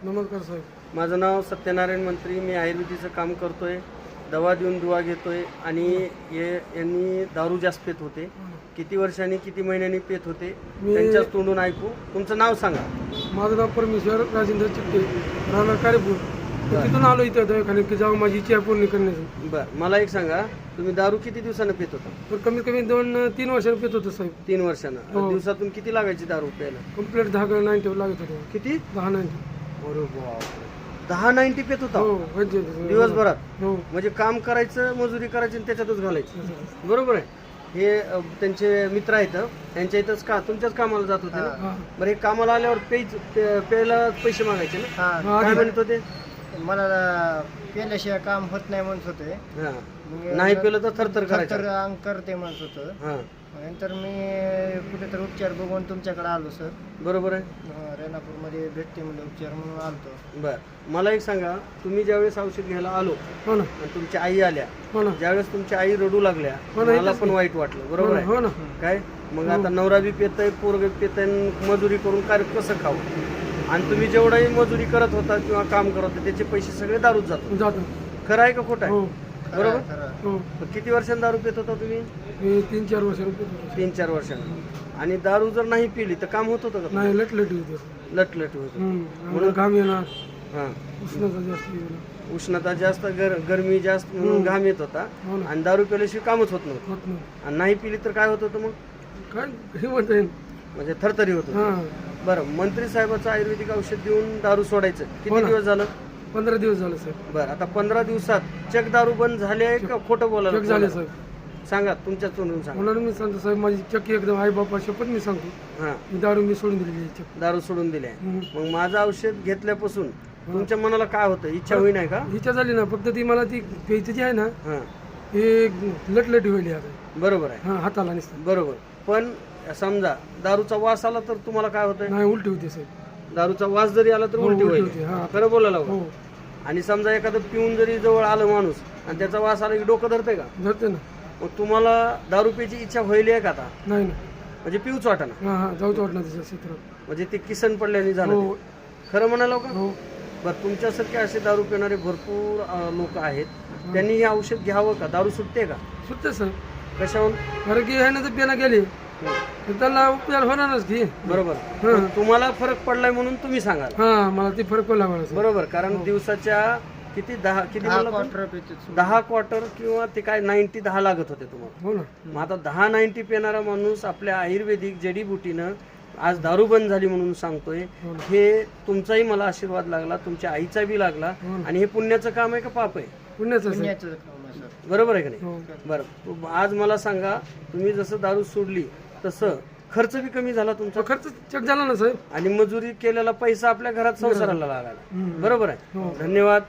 नमस्कार साहेब. माझं नाव सत्यनारायण मंत्री. मी आयुर्वेदिकचं काम करतोय, दवा देऊन दुवा घेतोय आणि यांनी दारू जास्त पित होते. किती वर्षांनी किती महिन्यांनी पित होते त्यांच्याच तोंडून ऐकू. तुमचं नाव सांगा. माझं नाव परमेश्वर राजेंद्र चिट्टे, राहणार कारेपूर. तिथून आलो इथं दवाखान्यात की जाऊ माझी इच्छा पूर्ण करण्याची. बरं, मला एक सांगा, तुम्ही दारू किती दिवसानं पित होता? तर कमीत कमी 2-3 वर्षांनी पित होतो साहेब. 3 वर्षानं. दिवसातून किती लागायची दारू प्यायला? कंप्लीट 10-90 लागत होतो. किती? 10-90. अरे बापरे, 10-90 पित होता हो दिवसभरात? हो. म्हणजे काम करायचं, मजुरी करायची आणि त्याच्यातच घालायची. बरोबर आहे. हे त्यांचे मित्र आहेत, त्यांच्या इथंच का तुमच्याच कामाला जात होते ना? बरं, हे कामाला आल्यावर प्यायला पैसे मागायचे ना? काय म्हणत होते? मला केल्याशिवाय काम होत नाही म्हणत होते. हा. नाही पेलं तर थरथर करायचं. तर अंग करते म्हणत होतं. हा, नंतर मी कुठेतरी उपचार बघून तुमच्याकडे आलो सर. बरोबर आहे. रेणापूरमध्ये भेटते म्हणजे उपचार म्हणून आलतो. बर, मला एक सांगा, तुम्ही ज्यावेळेस औषध घ्यायला आलो हो ना, आणि तुमची आई आल्या, हो ना, ज्यावेळेस तुमची आई रडू लागल्या, हो ना, मला पण वाईट वाटलं. बरोबर हो आहे. ना. काय मग आता नवरा बी पेतय, पोरग पेतय, मजुरी करून काय कसं खावं? आणि तुम्ही जेवढाही मजुरी करत होता किंवा काम करत होता त्याचे पैसे सगळे दारूत जातो. जातो. खरं आहे का खोटं हो आहे? बरोबर. खरं. हो. मग किती वर्षांनी दारू पित होता तुम्ही? हे 3-4 वर्षांनी पित होतो. 3-4 वर्षांनी. आणि दारू जर नाही पिली तर काम होत होतं का? नाही, लटलटी होते. लटलट होत. म्हणून घाम येणार, हा, उष्णता जास्त येणार. उष्णता जास्त, गरमी जास्त म्हणून घाम येत होता. हो ना. आणि दारू पिल्याशिवाय कामच होत नव्हतं. होत नाही. आणि नाही पिली तर काय होत होतं मग? काय हे म्हणता येईल. म्हणजे थरथरी होत होती. हां, बरं, मंत्री साहेबाचं आयुर्वेदिक औषध देऊन दारू सोडायचं हो किती ना. दिवस झालं? 15 दिवस झाले साहेब. बरं, आता 15 दिवसात चक दारू बंद झाले आहे का खोटं बोलायला? चेक झाले साहेब. सांगा, तुमच्या तोंडून सांगा. म्हणून मी सांगतो साहेब, माझी चक्की एकदम आई बापा शपथ मी सांगतो, हा, मी दारू मी सोडून दिलेली आहे चक्की. दारू सोडून दिले. हम्म. मग माझं औषध घेतल्यापासून तुमच्या मनाला काय होतं? इच्छा होई नाही का? इच्छा झाली ना, फक्त ती मला ती प्यायची जी आहे ना, हा, हे लटलटी होईल आता. बरोबर आहे. हां, हाताला नसतं. बरोबर. पण समजा दारूचा वास आला तर तुम्हाला काय होतंय? नाही, उलटी होते साहेब. दारूचा वास जरी आला तर हो, उलटी उलटी होईल. होते. हां. खरं बोलायला हवं. हो, आणि समजा एखादं पिऊन जरी जवळ आलं माणूस आणि त्याचा वास आला की डोकं धरते का? धरते ना. मग तुम्हाला दारू प्यायची इच्छा होईल का आता? नाही ना. म्हणजे पिऊच वाटाना, हां हां, जाऊच वाटणार त्याच्या क्षेत्रात. म्हणजे ते किसन पडल्याने झालं हो ते. खरं म्हणालो का? हो. बरं, तुमच्यासारखे असे दारू पिणारे भरपूर लोक आहेत. त्यांनी हे औषध घ्यावं का? दारू सुटते का? सुटते सर. कशाहून? कारण की आहे ना, तर पेला गेली तर त्याला उपचार होणारच की. बरोबर. हां. पण तुम्हाला फरक पडलाय म्हणून तुम्ही सांगाल. हां, मला ती फरक पडला मला सर. बरोबर, कारण दिवसाच्या किती 10 किती 10 म्हणलं तुम्ही? क्वार्टर पितो. 10 क्वार्टर किंवा ते काय 90-10 लागत होते तुम्हाला. हो ना. मग आता 10-90 पिणारा माणूस आपल्या आयुर्वेदिक जडीबुटीनं आज दारू बंद झाली म्हणून सांगतोय. हो ना. हे तुमचाही मला आशीर्वाद लागला, तुमच्या आईचा बी लागला. हो ना. आणि हे पुण्याचं काम आहे का पाप आहे? पुण्याचं सर. पुण्याचं काम आहे सर. बरोबर आहे का नाही? हो. बरं, आज मला सांगा, तुम्ही जसं दारू सोडली तसं खर्च बी कमी झाला तुमचा खर्च चेक झाला ना साहेब. आणि मजुरी केलेला पैसा आपल्या घरात संसाराला लागला. हम्म. बरोबर आहे. हो. धन्यवाद.